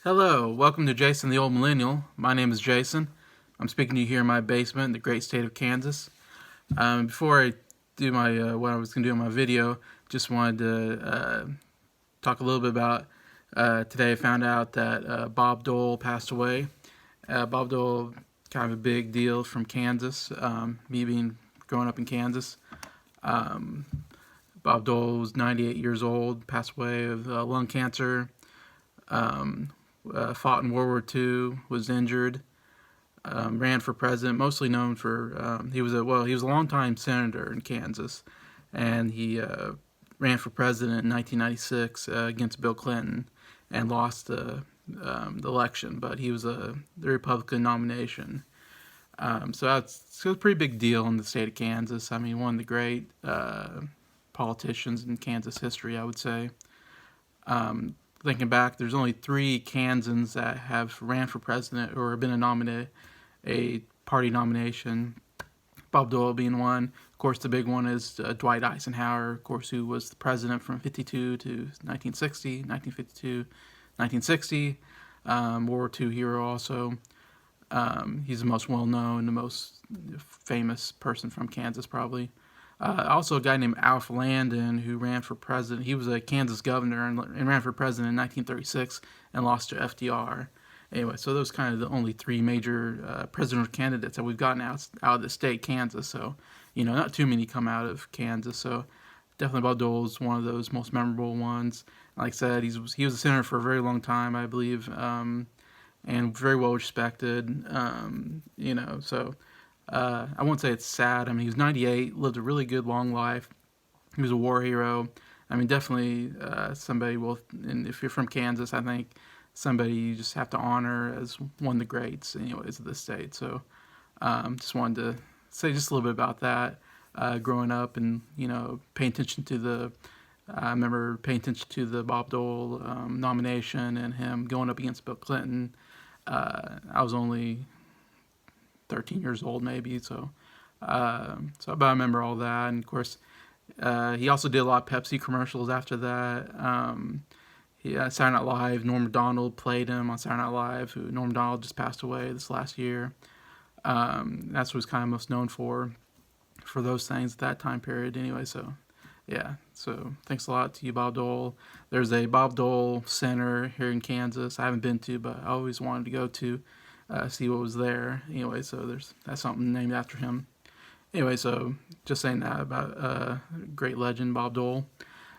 Hello, welcome to Jason the Old Millennial. My name is Jason. I'm speaking to you here in my basement in the great state of Kansas. Before I do my what I was going to do in my video, just wanted to talk a little bit about today. I found out that Bob Doyle passed away. Bob Doyle, kind of a big deal from Kansas. Me being growing up in Kansas. Um, Bob Doyle was 98 years old, passed away of lung cancer. Um, Fought in World War II, was injured, ran for president, mostly known for he was a longtime senator in Kansas, and he ran for president in 1996 against Bill Clinton, and lost the election, but he was the Republican nomination. So it's a pretty big deal in the state of Kansas. I mean, one of the great politicians in Kansas history, I would say. Thinking back, there's only 3 Kansans that have ran for president or been a party nomination. Bob Doyle being one. Of course, the big one is Dwight Eisenhower, of course, who was the president from 52 to 1960, 1952, 1960. World War II hero also. He's the most well-known, the most famous person from Kansas, probably. Also, a guy named Alf Landon who ran for president. He was a Kansas governor and ran for president in 1936 and lost to FDR. Anyway, so those kind of the only 3 major presidential candidates that we've gotten out of the state, Kansas. So, not too many come out of Kansas. So, definitely Bob Dole is one of those most memorable ones. Like I said, he was a senator for a very long time, I believe, and very well respected. So. I won't say it's sad. I mean, he was 98, lived a really good, long life. He was a war hero. I mean, definitely somebody and if you're from Kansas, I think somebody you just have to honor as one of the greats, anyways, of the state. So just wanted to say just a little bit about that. Growing up and, paying attention to I remember paying attention to the Bob Dole nomination and him going up against Bill Clinton. I was only 13 years old maybe, but I remember all that. And of course, he also did a lot of Pepsi commercials after that. Saturday Night Live, Norm Macdonald played him on Saturday Night Live, who Norm Macdonald just passed away this last year. That's what he's kind of most known for those things at that time period anyway. So yeah, so thanks a lot to you, Bob Dole. There's a Bob Dole Center here in Kansas I haven't been to, but I always wanted to go to see what was there. Anyway, so that's something named after him. Anyway, so just saying that about great legend Bob Dole.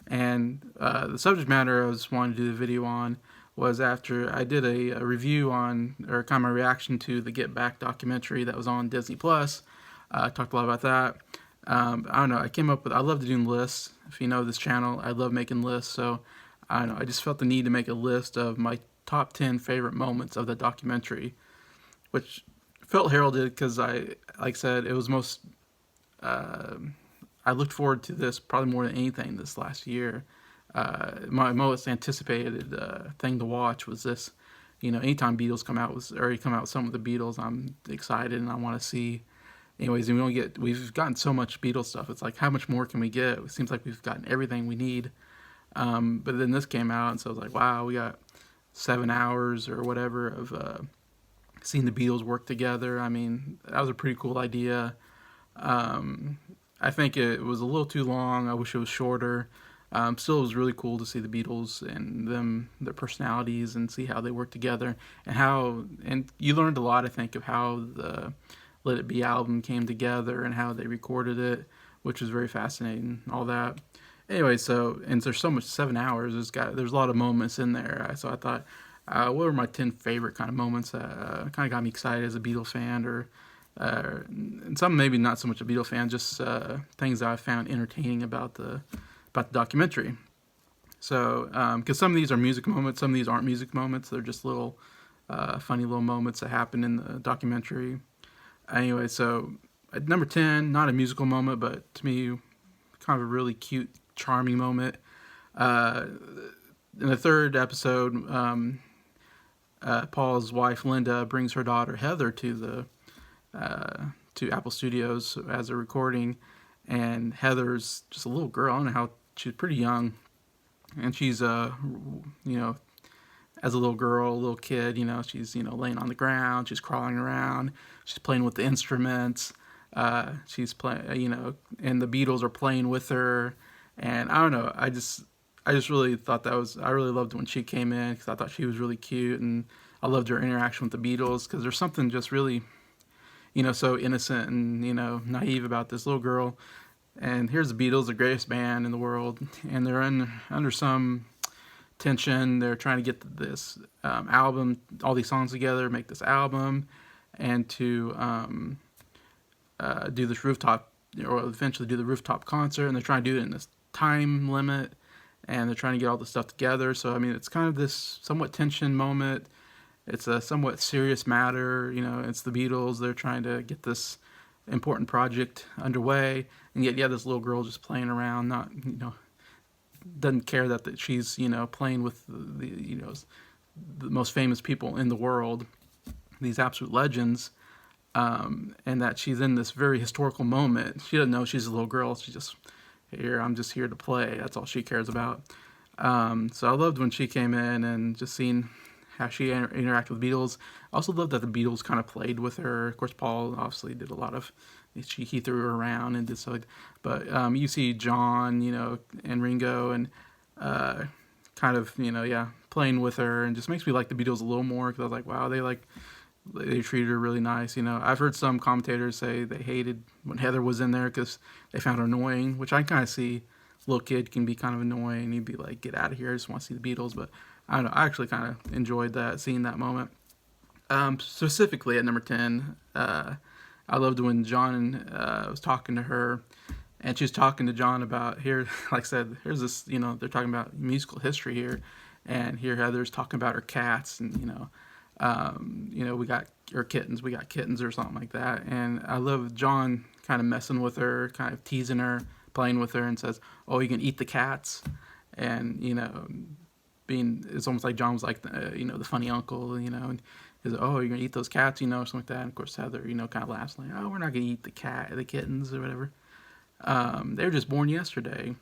And the subject matter I was wanting to do the video on was after I did a review on, or kind of my reaction to the Get Back documentary that was on Disney Plus. I talked a lot about that. I don't know, I love doing lists. If you know this channel, I love making lists. So I don't know, I just felt the need to make a list of my top 10 favorite moments of the documentary, which felt heralded because like I said, it was I looked forward to this probably more than anything this last year. My most anticipated thing to watch was this. Anytime Beatles come out with some of the Beatles, I'm excited and I want to see. Anyways, and we've gotten so much Beatles stuff. It's like, how much more can we get? It seems like we've gotten everything we need. But then this came out, and so I was like, wow, we got 7 hours or whatever of seeing the Beatles work together. I mean, that was a pretty cool idea. I think it was a little too long. I wish it was shorter. Still, it was really cool to see the Beatles and their personalities, and see how they work together, and you learned a lot, I think, of how the Let It Be album came together and how they recorded it, which was very fascinating, all that. Anyway, and there's so much, 7 hours, there's a lot of moments in there. So I thought, what were my 10 favorite kind of moments that kind of got me excited as a Beatle fan, and some maybe not so much a Beatle fan, just things that I found entertaining about the documentary. So, because some of these are music moments, some of these aren't music moments. They're just little funny little moments that happen in the documentary. Anyway, so at number 10, not a musical moment, but to me, kind of a really cute, charming moment. In the third episode, Paul's wife Linda brings her daughter Heather to Apple Studios as a recording, and Heather's just a little girl. I don't know how, she's pretty young, and she's as a little girl, a little kid, she's, laying on the ground, she's crawling around, she's playing with the instruments, she's playing, and the Beatles are playing with her. And I don't know, I just really thought I really loved when she came in, because I thought she was really cute, and I loved her interaction with the Beatles, because there's something just really, so innocent and, naive about this little girl. And here's the Beatles, the greatest band in the world, and they're under some tension. They're trying to get this album, all these songs together, make this album, and to do this rooftop, or eventually do the rooftop concert. And they're trying to do it in this time limit, and they're trying to get all this stuff together. So I mean, it's kind of this somewhat tension moment. It's a somewhat serious matter. It's the Beatles. They're trying to get this important project underway, and yet this little girl just playing around, not doesn't care that she's playing with the most famous people in the world, these absolute legends, and that she's in this very historical moment. She doesn't know she's a little girl. She's just I'm just here to play. That's all she cares about. So I loved when she came in, and just seeing how she interacted with the Beatles. I also loved that the Beatles kind of played with her. Of course, Paul obviously did a lot of, he threw her around and did so. But you see John, and Ringo, and kind of, playing with her, and just makes me like the Beatles a little more, because I was like, wow, they treated her really nice. I've heard some commentators say they hated when Heather was in there because they found her annoying, which I kind of see. Little kid can be kind of annoying. You'd be like, get out of here, I just want to see the Beatles. But I don't know, I actually kind of enjoyed seeing that moment. Specifically at number 10, I loved when John was talking to her, and she was talking to John about, here, like I said, here's this, they're talking about musical history here, and here Heather's talking about her cats, and we got kittens or something like that. And I love John kind of messing with her, kind of teasing her, playing with her, and says, oh, you can eat the cats. And it's almost like John was like the funny uncle, and he's like, oh, you're gonna eat those cats, or something like that. And of course Heather kind of laughs like, oh, we're not gonna eat the kittens or whatever. They were just born yesterday.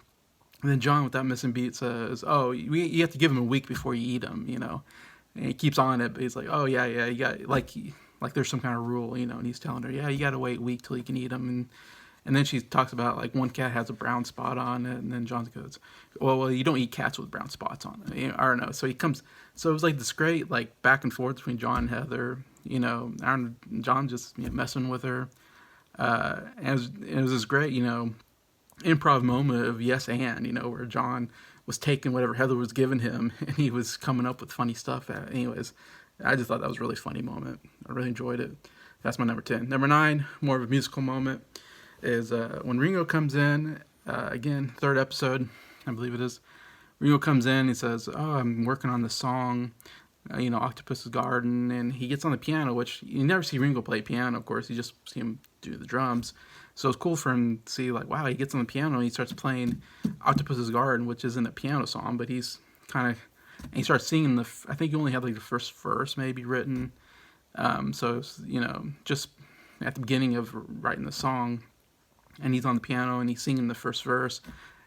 And then John, with that missing beat, says, oh, you have to give them a week before you eat them, and he keeps on it, but he's like, oh yeah, you got, like there's some kind of rule, and he's telling her, yeah, you got to wait a week till you can eat them. And then she talks about, like, one cat has a brown spot on it, and then John goes, well, you don't eat cats with brown spots on it. I don't know. So it was like this great, like, back and forth between John and Heather, John just messing with her. And it was this great, improv moment of yes and, where John was taking whatever Heather was giving him, and he was coming up with funny stuff. Anyways, I just thought that was a really funny moment. I really enjoyed it. That's my number 10. Number 9, more of a musical moment, is when Ringo comes in, again, third episode, I believe it is. Ringo comes in, he says, oh, I'm working on this song, Octopus's Garden, and he gets on the piano, which you never see Ringo play piano, of course, you just see him do the drums. So it's cool for him to see, like, wow, he gets on the piano and he starts playing Octopus's Garden, which isn't a piano song, but he's kind of, and he starts singing I think he only had like the first verse maybe written. So it's, just at the beginning of writing the song, and he's on the piano and he's singing the first verse.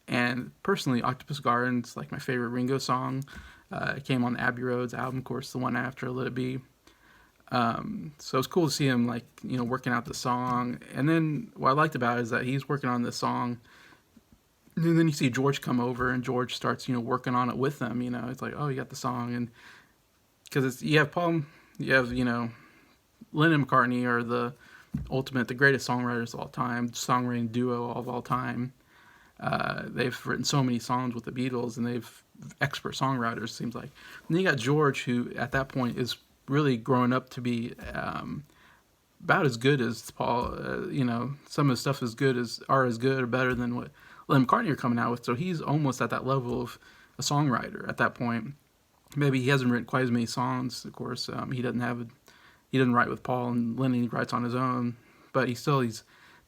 And personally, Octopus Garden's like my favorite Ringo song. It came on the Abbey Roads album, of course, the one after Let It Be. So it's cool to see him, like, working out the song. And then what I liked about it is that he's working on this song, and then you see George come over, and George starts, working on it with them. It's like, oh, you got the song. And because you have Paul, you have, Lennon and McCartney are the greatest songwriters of all time, songwriting duo of all time. They've written so many songs with the Beatles, and they've expert songwriters, seems like. And then you got George, who at that point is really growing up to be about as good as Paul. Some of his stuff as good or better than what Lennon and McCartney are coming out with. So he's almost at that level of a songwriter at that point. Maybe he hasn't written quite as many songs, of course. He doesn't write with Paul and Lennon. He writes on his own, but he's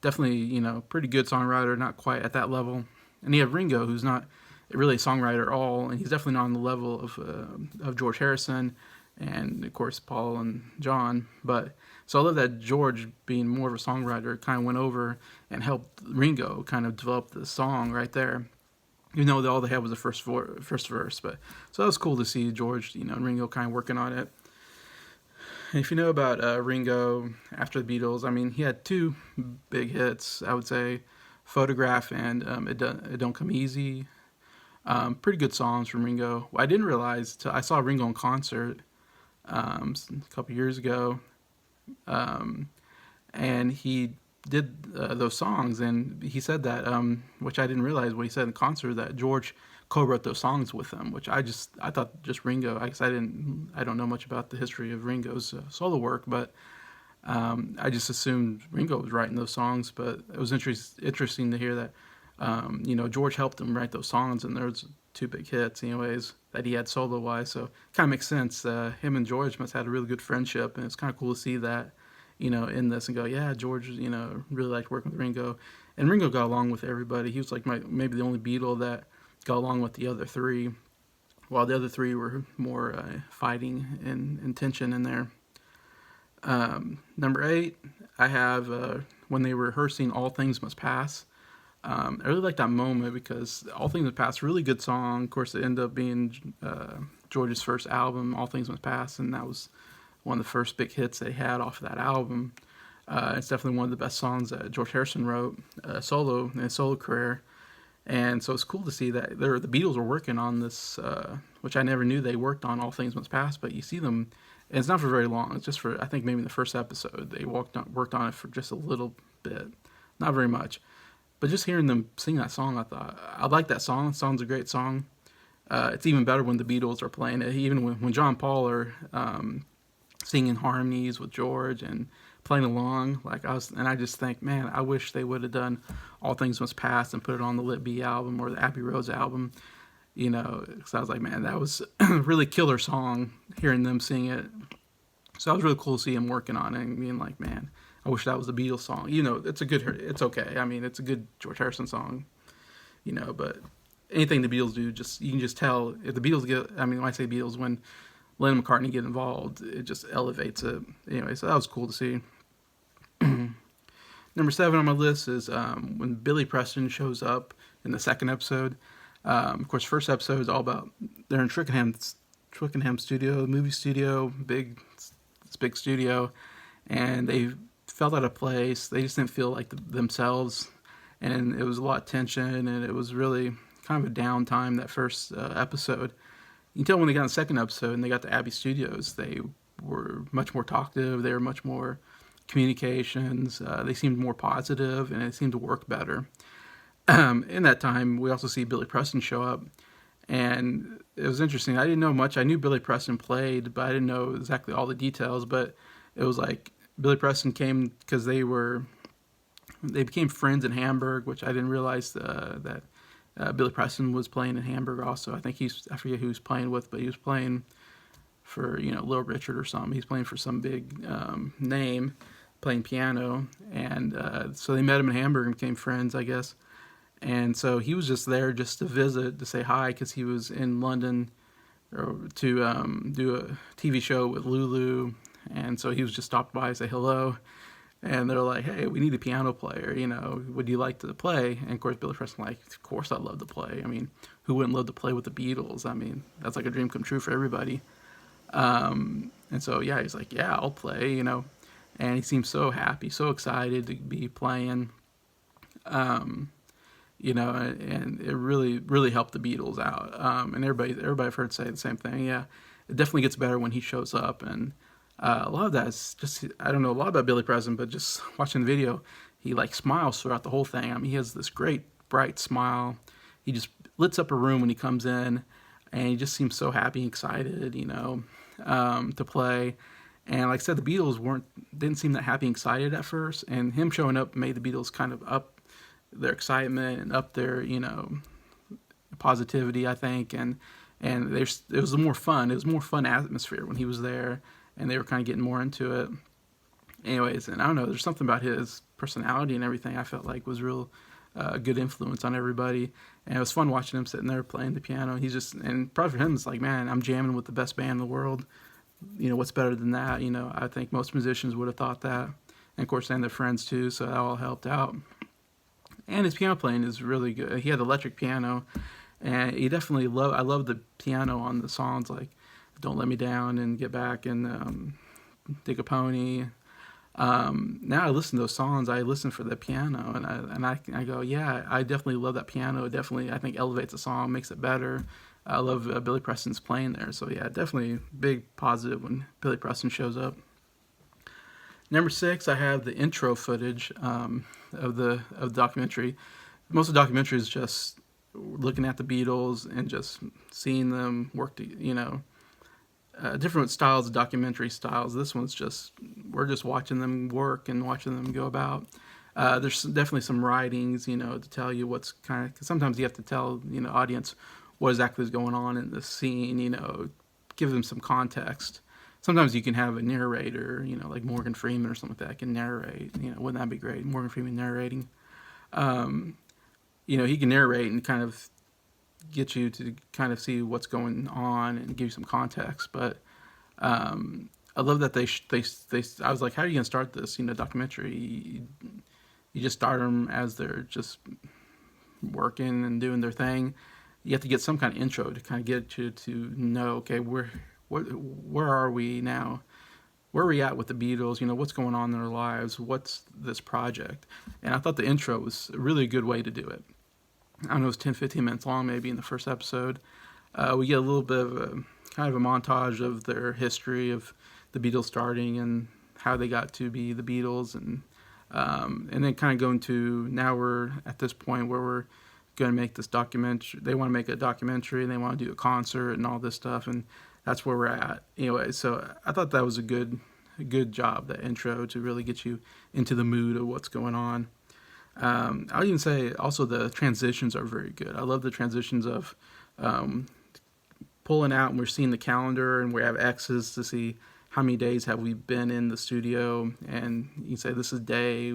definitely, pretty good songwriter, not quite at that level. And you have Ringo, who's not really a songwriter at all, and he's definitely not on the level of George Harrison, and of course Paul and John. But so I love that George, being more of a songwriter, kind of went over and helped Ringo kind of develop the song right there. even though all they had was the first verse. But so that was cool to see George, and Ringo kind of working on it. And if you know about Ringo after the Beatles, I mean, he had two big hits, I would say, "Photograph" and "It Don't Come Easy." Pretty good songs from Ringo. I didn't realize I saw Ringo in concert a couple years ago, and he did those songs, and he said that, which I didn't realize what he said in the concert, that George co-wrote those songs with him, which I thought just Ringo. I guess I don't know much about the history of Ringo's solo work, but I just assumed Ringo was writing those songs. But it was interesting to hear that George helped him write those songs, and there's two big hits, anyways, that he had solo wise. So it kind of makes sense. Him and George must have had a really good friendship, and it's kind of cool to see that, in this and go, yeah, George, really liked working with Ringo, and Ringo got along with everybody. He was like maybe the only Beatle that got along with the other three, while the other three were more fighting and tension in there. Number 8, I have when they were rehearsing "All Things Must Pass." I really like that moment because "All Things Must Pass," really good song. Of course, it ended up being George's first album, "All Things Must Pass," and that was one of the first big hits they had off of that album. It's definitely one of the best songs that George Harrison wrote solo in his solo career. And so it's cool to see that the Beatles were working on this, which I never knew they worked on "All Things Must Pass," but you see them, and it's not for very long. It's just for, I think, maybe in the first episode. They worked on it for just a little bit, not very much. But just hearing them sing that song, I thought, I like that song. The song's a great song. It's even better when the Beatles are playing it. Even when John and Paul are singing harmonies with George and playing along, I just think, man, I wish they would have done "All Things Must Pass" and put it on the Lit B album or the Abbey Roads album, because I was like, man, that was a really killer song, hearing them sing it. So that was really cool to see him working on it and being like, man, I wish that was the Beatles song. It's okay. I mean, it's a good George Harrison song, but anything the Beatles do, you can just tell if the Beatles when I say Beatles, when Lennon and McCartney get involved, it just elevates it. Anyway, so that was cool to see. Number 7 on my list is when Billy Preston shows up in the second episode. Of course, first episode is all about they're in Twickenham studio, movie studio, big studio, and they felt out of place. They just didn't feel like themselves, and it was a lot of tension, and it was really kind of a downtime that first episode. You can tell when they got in the second episode and they got to Abbey Studios, they were much more talkative. They were much more communications. They seemed more positive, and it seemed to work better. In that time, we also see Billy Preston show up, and it was interesting. I didn't know much. I knew Billy Preston played, but I didn't know exactly all the details. But it was like Billy Preston came because they became friends in Hamburg, which I didn't realize that Billy Preston was playing in Hamburg also. I forget who he was playing with, but he was playing for Little Richard or something. He's playing for some big name, playing piano, and so they met him in Hamburg and became friends, I guess. And so he was just there just to visit, to say hi, because he was in London to do a TV show with Lulu, and so he was just stopped by to say hello. And they're like, hey, we need a piano player, would you like to play? And of course, Billy Preston of course I'd love to play. I mean, who wouldn't love to play with the Beatles? I mean, that's like a dream come true for everybody. And so, yeah, he's like, yeah, I'll play, and he seemed so happy, so excited to be playing, and it really, really helped the Beatles out. And everybody I've heard say the same thing. Yeah, it definitely gets better when he shows up. And a lot of that is just, I don't know a lot about Billy Preston, but just watching the video, he smiles throughout the whole thing. I mean, he has this great bright smile. He just lights up a room when he comes in, and he just seems so happy and excited, to play. And like I said, the Beatles didn't seem that happy and excited at first, and him showing up made the Beatles kind of up their excitement and up their positivity, I think, and it was more fun. It was more fun atmosphere when he was there, and they were kind of getting more into it. Anyways, and I don't know, there's something about his personality and everything I felt like was real good influence on everybody. And it was fun watching him sitting there playing the piano. And probably for him, it's like, man, I'm jamming with the best band in the world. What's better than that? I think most musicians would have thought that. And of course, and their friends too, so that all helped out. And his piano playing is really good. He had electric piano, And he definitely I love the piano on the songs like "Don't Let Me Down" and "Get Back" and "Dig a Pony." Now I listen to those songs, I listen for the piano, and I go, yeah, I definitely love that piano. It definitely, I think, elevates the song, makes it better. I love Billy Preston's playing there, so yeah, definitely big positive when Billy Preston shows up. Number 6, I have the intro footage of the documentary. Most of the documentary is just looking at the Beatles and just seeing them work different styles of documentary styles. This one's just, we're just watching them work and watching them go about. There's definitely some writings, to tell you what's kind of, cause sometimes you have to tell, audience what exactly is going on in the scene, give them some context. Sometimes you can have a narrator, like Morgan Freeman or something like that can narrate, wouldn't that be great? Morgan Freeman narrating. He can narrate and kind of get you to kind of see what's going on and give you some context. But I love that they I was like, how are you gonna start this documentary? You just start them as they're just working and doing their thing. You have to get some kind of intro to kind of get you to know, okay, where are we now? Where are we at with the Beatles? What's going on in their lives? What's this project? And I thought the intro was a really good way to do it. I don't know, it was 10, 15 minutes long maybe in the first episode. We get a little bit of kind of a montage of their history of the Beatles starting and how they got to be the Beatles, and then kind of going to, now we're at this point where we're going to make this documentary. They want to make a documentary and they want to do a concert and all this stuff, and that's where we're at. Anyway, so I thought that was a good job, that intro, to really get you into the mood of what's going on. I'll even say also the transitions are very good. I love the transitions of pulling out, and we're seeing the calendar and we have X's to see how many days have we been in the studio, and you can say this is day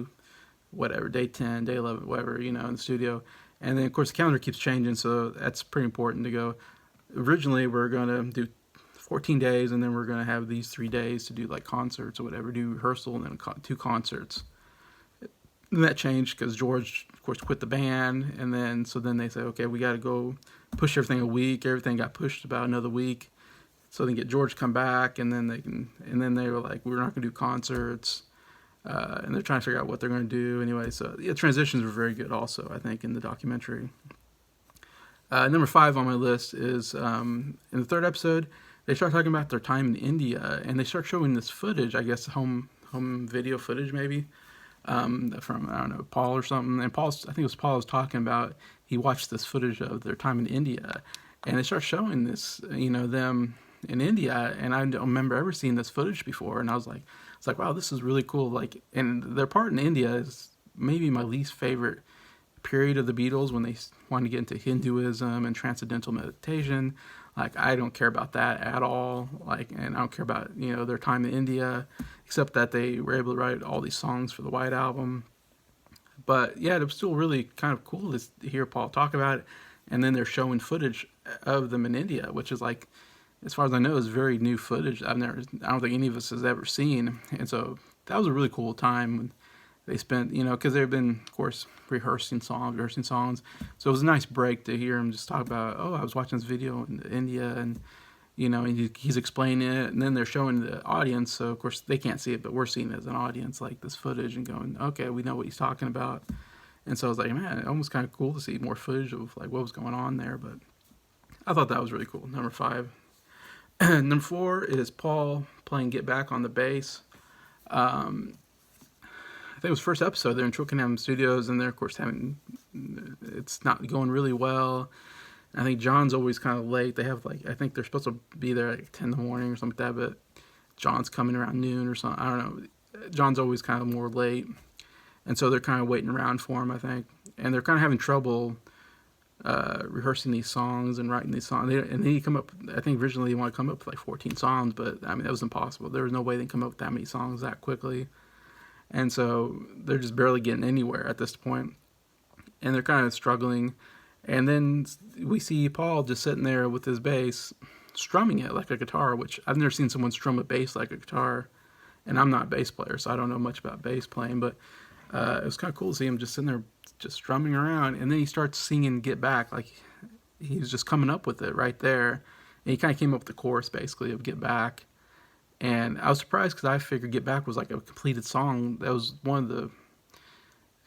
whatever, day 10, day 11, whatever, in the studio. And then of course the calendar keeps changing, so that's pretty important to go. Originally we're going to do 14 days, and then we're going to have these 3 days to do like concerts or whatever, do rehearsal and then 2 concerts. And that changed because George, of course, quit the band, and then they said, okay, we got to go push everything a week. Everything got pushed about another week, so they get George to come back, and then they were like, we're not going to do concerts, and they're trying to figure out what they're going to do anyway. So yeah, transitions were very good, also, I think, in the documentary. Number 5 on my list is in the 3rd episode, they start talking about their time in India, and they start showing this footage, I guess home video footage maybe. From, I don't know, Paul or something. And I think it was Paul was talking about, he watched this footage of their time in India, and they start showing this, them in India, and I don't remember ever seeing this footage before, and I was like, it's like, wow, this is really cool. Like, and their part in India is maybe my least favorite period of the Beatles, when they wanted to get into Hinduism and transcendental meditation. Like, I don't care about that at all. Like, and I don't care about, their time in India, except that they were able to write all these songs for the White Album. But yeah, it was still really kind of cool to hear Paul talk about it. And then they're showing footage of them in India, which is like, as far as I know, is very new footage. I don't think any of us has ever seen. And so that was a really cool time when they spent, because they've been, of course, rehearsing songs. So it was a nice break to hear him just talk about, oh, I was watching this video in India, and, and he's explaining it, and then they're showing the audience. So, of course, they can't see it, but we're seeing it as an audience, like this footage, and going, okay, we know what he's talking about. And so I was like, man, almost kind of cool to see more footage of, like, what was going on there. But I thought that was really cool. Number 5. Number 4 is Paul playing Get Back on the bass. I think it was first episode. They're in Twickenham Studios, and they're, of course, it's not going really well. I think John's always kind of late. They have, like, I think they're supposed to be there at like 10 in the morning or something like that, but John's coming around noon or something. I don't know. John's always kind of more late, and so they're kind of waiting around for him, I think. And they're kind of having trouble rehearsing these songs and writing these songs. And then I think originally they wanted to come up with like 14 songs, but I mean, that was impossible. There was no way they could come up with that many songs that quickly. And so they're just barely getting anywhere at this point. And they're kind of struggling. And then we see Paul just sitting there with his bass, strumming it like a guitar, which I've never seen someone strum a bass like a guitar. And I'm not a bass player, so I don't know much about bass playing. But it was kind of cool to see him just sitting there, just strumming around. And then he starts singing Get Back. Like, he was just coming up with it right there. And he kind of came up with the chorus basically of Get Back. And I was surprised because I figured Get Back was like a completed song. That was one of the,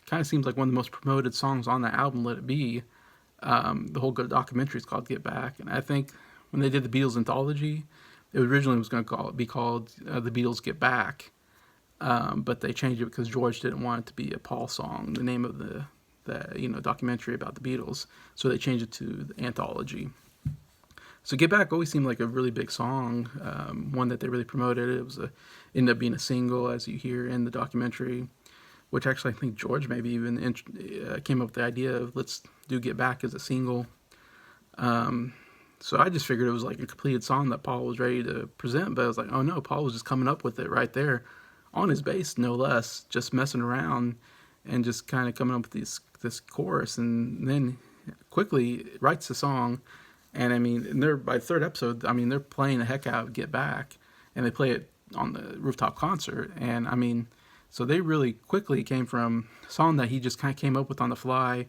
kind of seems like one of the most promoted songs on the album, Let It Be. The whole documentary is called Get Back. And I think when they did the Beatles anthology, it originally was going to be called The Beatles Get Back. But they changed it because George didn't want it to be a Paul song, the name of the documentary about the Beatles. So they changed it to the anthology. So Get Back always seemed like a really big song, one that they really promoted. It was ended up being a single, as you hear in the documentary, which actually I think George maybe even came up with the idea of let's do Get Back as a single. So I just figured it was like a completed song that Paul was ready to present, but I was like, oh no, Paul was just coming up with it right there on his bass, no less, just messing around and just kind of coming up with this chorus, and then quickly writes the song. And I mean, by the third episode, I mean, they're playing the heck out of Get Back, and they play it on the rooftop concert. And I mean, so they really quickly came from a song that he just kind of came up with on the fly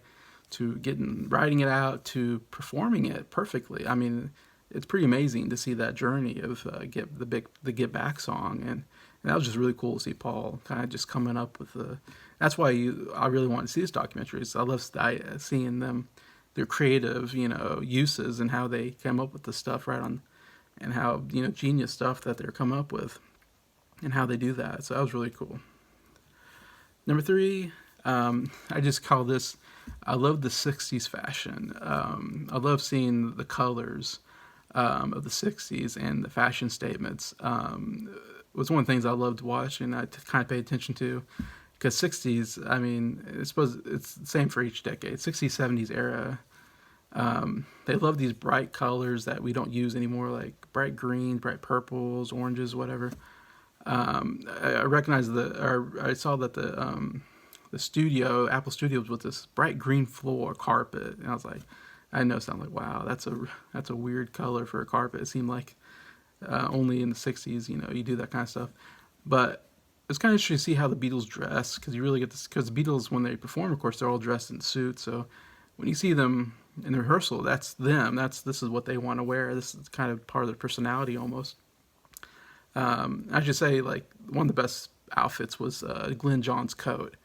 to writing it out to performing it perfectly. I mean, it's pretty amazing to see that journey of the Get Back song, and that was just really cool to see Paul kind of just coming up with the. That's why I really want to see this documentary. I love seeing them, their creative, uses and how they came up with the stuff right on, and how genius stuff that they're coming up with, and how they do that. So that was really cool. Number 3, I just call this. I love the '60s fashion. I love seeing the colors of the '60s and the fashion statements. It was one of the things I loved watching. I kind of paid attention to. Because '60s, I mean, I suppose it's the same for each decade. '60s, '70s era, they love these bright colors that we don't use anymore, like bright greens, bright purples, oranges, whatever. I recognized I saw that the studio, Apple Studios, with this bright green floor carpet, and I was like, I noticed, I'm like, wow, that's a weird color for a carpet. It seemed like only in the '60s, you do that kind of stuff, but it's kind of interesting to see how the Beatles dress, because you really get this, because the Beatles, when they perform, of course, they're all dressed in suits. So when you see them in the rehearsal, that's them. This is what they want to wear. This is kind of part of their personality almost. I should say, like, one of the best outfits was Glenn John's coat.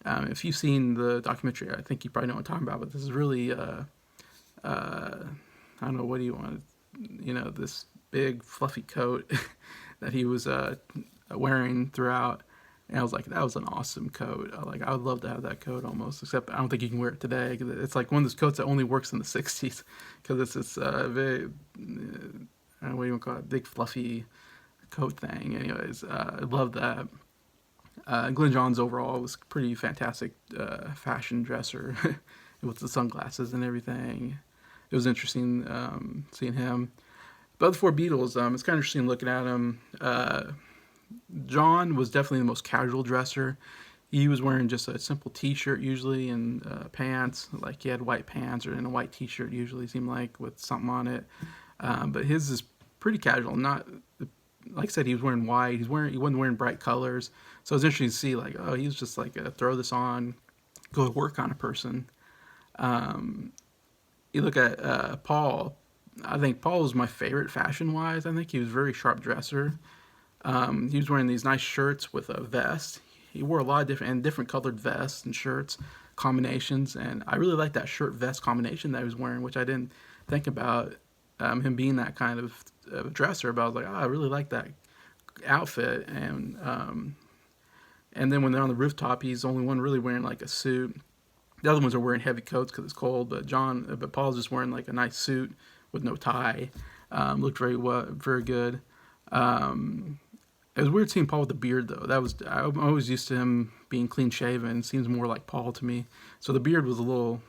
If you've seen the documentary, I think you probably know what I'm talking about. But this is really, I don't know, what do you want? This big fluffy coat that he was wearing throughout, and I was like, that was an awesome coat. I would love to have that coat almost, except I don't think you can wear it today, because it's like one of those coats that only works in the '60s, because it's this very, I don't know, what do you want to call it, big fluffy coat thing. Anyways, I love that. Glenn Johns overall was pretty fantastic fashion dresser with the sunglasses and everything. It was interesting seeing him. But the 4 Beatles, it's kind of interesting looking at him. John was definitely the most casual dresser. He was wearing just a simple t-shirt usually, and pants. Like, he had white pants or in a white t-shirt usually, seemed like, with something on it. But his is pretty casual. Not, like I said, he was wearing white. He wasn't wearing bright colors. So it was interesting to see, like, oh, he was just like throw this on, go to work on a person. You look at Paul. I think Paul was my favorite fashion-wise. I think he was a very sharp dresser. He was wearing these nice shirts with a vest. He wore a lot of different colored vests and shirts combinations, and I really liked that shirt vest combination that he was wearing, which I didn't think about him being that kind of dresser. But I was like, oh, I really like that outfit. And then when they're on the rooftop, he's the only one really wearing like a suit. The other ones are wearing heavy coats because it's cold, but Paul's just wearing like a nice suit with no tie. Looked very good. It was weird seeing Paul with the beard, though. I'm always used to him being clean shaven. Seems more like Paul to me. So the beard was a little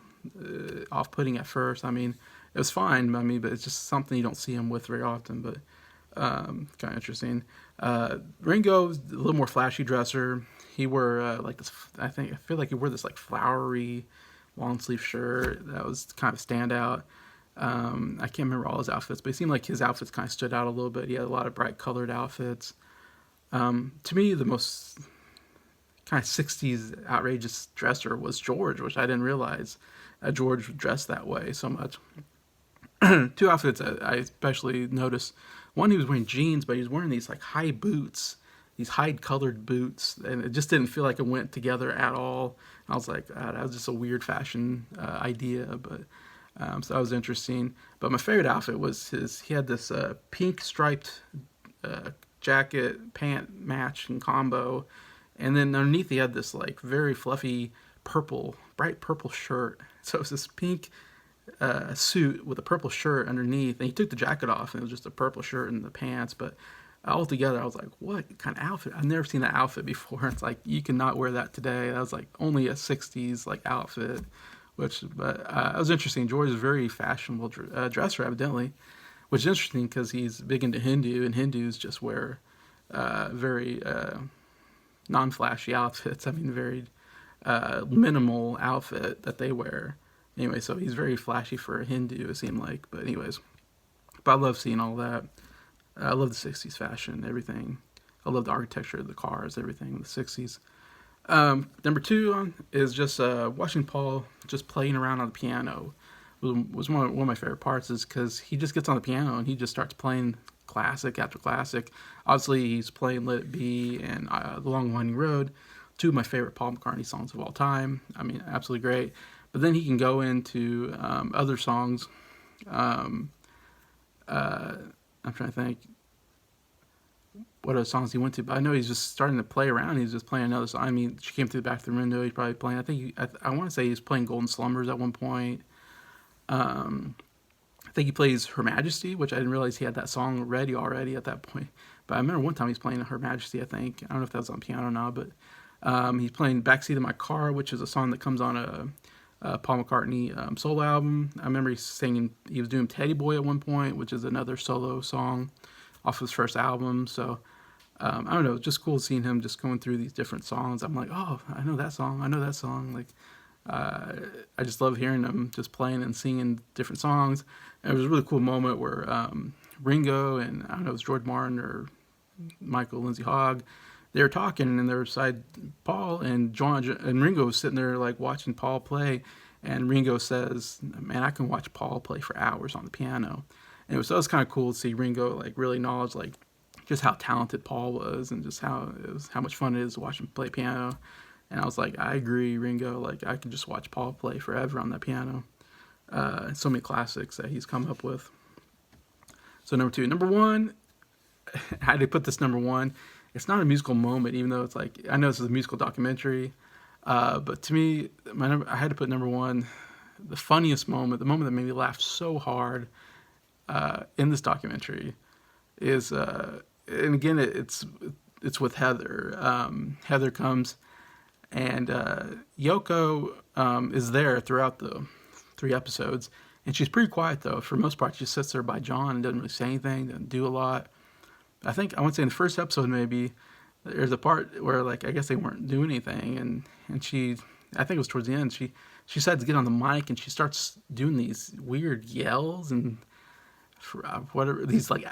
off-putting at first. I mean, it was fine. I mean, but it's just something you don't see him with very often. But kind of interesting. Ringo was a little more flashy dresser. He wore like this. I feel like he wore this like flowery long sleeve shirt that was kind of standout. I can't remember all his outfits, but it seemed like his outfits kind of stood out a little bit. He had a lot of bright colored outfits. To me, the most kind of '60s outrageous dresser was George, which I didn't realize George dressed that way so much. two outfits I especially noticed. One, he was wearing jeans, but he was wearing these like high boots, these hide-colored boots, and it just didn't feel like it went together at all. I was like, that was just a weird fashion idea, but so that was interesting. But my favorite outfit was his. He had this pink striped jacket, pant match and combo, and then underneath he had this like very fluffy purple, bright purple shirt. So it was this pink suit with a purple shirt underneath, and he took the jacket off, and it was just a purple shirt and the pants. But altogether, I was like, "What kind of outfit? I've never seen that outfit before." It's like you cannot wear that today. That was like only a '60s like outfit, but it was interesting. George is a very fashionable dresser, evidently, which is interesting because he's big into Hindu, and Hindus just wear very non-flashy outfits. I mean, very minimal outfit that they wear. Anyway, so he's very flashy for a Hindu, it seemed like. But anyways, but I love seeing all that. I love the 60s fashion, everything. I love the architecture of the cars, everything in the 60s. Number two is just watching Paul just playing around on the piano. Was one of my favorite parts, is because he just gets on the piano and he just starts playing classic after classic. Obviously, he's playing Let It Be and The Long Winding Road, two of my favorite Paul McCartney songs of all time. I mean, absolutely great. But then he can go into other songs. I'm trying to think what other songs he went to, but I know he's just starting to play around. He's just playing another song. I mean, she came through the back of the window. He's probably playing. I want to say he's playing Golden Slumbers at one point. I think he plays Her Majesty, which I didn't realize he had that song ready already at that point. But I remember one time he's playing Her Majesty, I think. I don't know if that was on piano or not, but he's playing Backseat of My Car, which is a song that comes on a Paul McCartney solo album. I remember he was doing Teddy Boy at one point, which is another solo song off his first album. So I don't know, it's just cool seeing him just going through these different songs. I'm like, oh, I know that song. Like, I just love hearing him just playing and singing different songs. And it was a really cool moment where Ringo and, I don't know, it was George Martin or Michael Lindsay Hogg, they were talking, and they were beside Paul, and Ringo was sitting there like watching Paul play, and Ringo says, "Man, I can watch Paul play for hours on the piano." And that was kind of cool to see Ringo like really acknowledge like just how talented Paul was, and just how much fun it is to watch him play piano. And I was like, I agree, Ringo. Like, I could just watch Paul play forever on that piano. So many classics that he's come up with. So number two. Number one, I had to put this number one. It's not a musical moment, even though it's like, I know this is a musical documentary. But to me, I had to put number one, the funniest moment, the moment that made me laugh so hard in this documentary is, and again, it's with Heather. Heather comes, and Yoko is there throughout the 3 episodes, and she's pretty quiet though. For the most part, she sits there by John and doesn't really say anything, doesn't do a lot. I think, I want to say in the first episode maybe, there's a part where like I guess they weren't doing anything, and she, I think it was towards the end, she decides to get on the mic, and she starts doing these weird yells and whatever, these like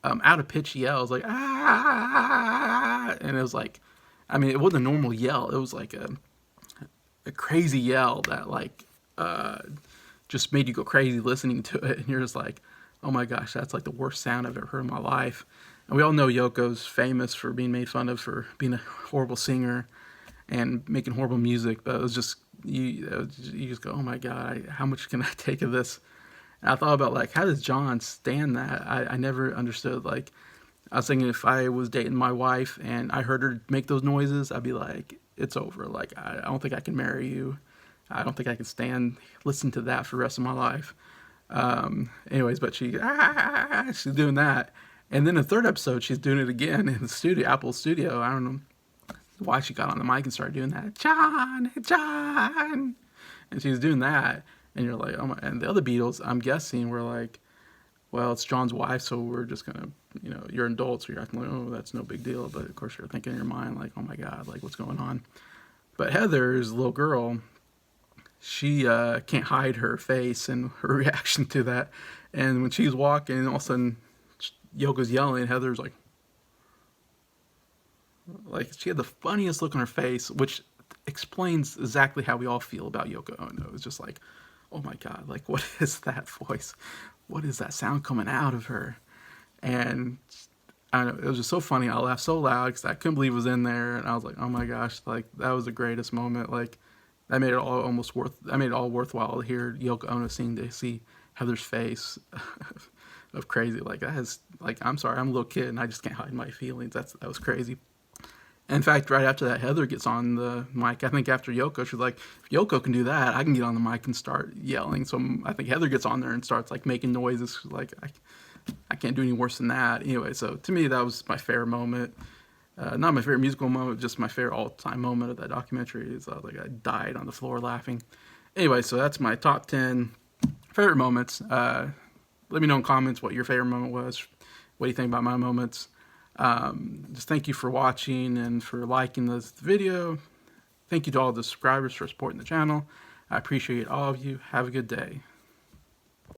out of pitch yells, like ah, and it was like, I mean, it wasn't a normal yell. It was like a crazy yell that like just made you go crazy listening to it, and you're just like, oh my gosh, that's like the worst sound I've ever heard in my life. And we all know Yoko's famous for being made fun of for being a horrible singer and making horrible music, but it was just, you just go, oh my God, how much can I take of this? And I thought about like, how does John stand that? I never understood. Like, I was thinking if I was dating my wife and I heard her make those noises, I'd be like, it's over. Like, I don't think I can marry you. I don't think I can listen to that for the rest of my life. Anyways, but she's doing that. And then the third episode, she's doing it again in the studio, Apple Studio. I don't know why she got on the mic and started doing that. John. And she was doing that. And you're like, oh my, and the other Beatles, I'm guessing, were like, well, it's John's wife, so we're just going to, you're an adult, so you're acting like, oh, that's no big deal. But of course, you're thinking in your mind, like, oh my God, like, what's going on? But Heather's little girl, she can't hide her face and her reaction to that. And when she's walking, all of a sudden, Yoko's yelling, and Heather's like she had the funniest look on her face, which explains exactly how we all feel about Yoko Ono. It's just like, oh my God, like, what is that voice? what is that sound coming out of her? And I don't know, it was just so funny. I laughed so loud because I couldn't believe it was in there, and I was like, oh my gosh, like that was the greatest moment. Like that made it all almost worth. I made it all worthwhile to hear Yoko Ono sing, to see Heather's face of crazy. Like that has, like, I'm sorry, I'm a little kid and I just can't hide my feelings. That was crazy. In fact, right after that, Heather gets on the mic. I think after Yoko, she's like, if Yoko can do that, I can get on the mic and start yelling. So I think Heather gets on there and starts like making noises. She's like, I can't do any worse than that. Anyway, so to me, that was my favorite moment. Not my favorite musical moment, just my favorite all-time moment of that documentary. Is like I died on the floor laughing. Anyway, so that's my top 10 favorite moments. Let me know in comments what your favorite moment was. What do you think about my moments? Just thank you for watching and for liking this video. Thank you to all the subscribers for supporting the channel. I appreciate all of you. Have a good day.